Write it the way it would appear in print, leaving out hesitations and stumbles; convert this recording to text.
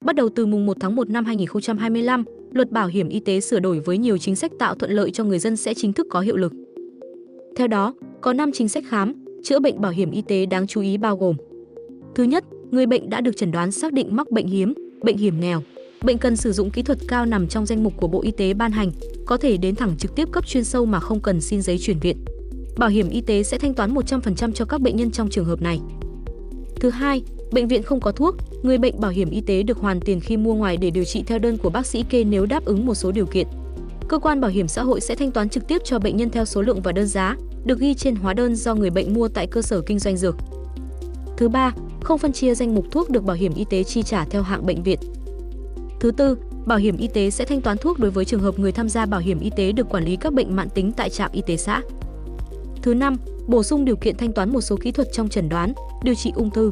Bắt đầu từ mùng 1 tháng 1 năm 2025, Luật Bảo hiểm y tế sửa đổi với nhiều chính sách tạo thuận lợi cho người dân sẽ chính thức có hiệu lực. Theo đó, có 5 chính sách khám, chữa bệnh bảo hiểm y tế đáng chú ý bao gồm: Thứ nhất, người bệnh đã được chẩn đoán xác định mắc bệnh hiếm, bệnh hiểm nghèo. Bệnh cần sử dụng kỹ thuật cao nằm trong danh mục của Bộ Y tế ban hành, có thể đến thẳng trực tiếp cấp chuyên sâu mà không cần xin giấy chuyển viện. Bảo hiểm y tế sẽ thanh toán 100% cho các bệnh nhân trong trường hợp này. Thứ hai, bệnh viện không có thuốc, người bệnh bảo hiểm y tế được hoàn tiền khi mua ngoài để điều trị theo đơn của bác sĩ kê nếu đáp ứng một số điều kiện. Cơ quan bảo hiểm xã hội sẽ thanh toán trực tiếp cho bệnh nhân theo số lượng và đơn giá được ghi trên hóa đơn do người bệnh mua tại cơ sở kinh doanh dược. Thứ ba, không phân chia danh mục thuốc được bảo hiểm y tế chi trả theo hạng bệnh viện. Thứ tư, bảo hiểm y tế sẽ thanh toán thuốc đối với trường hợp người tham gia bảo hiểm y tế được quản lý các bệnh mãn tính tại trạm y tế xã. Thứ năm, bổ sung điều kiện thanh toán một số kỹ thuật trong chẩn đoán, điều trị ung thư.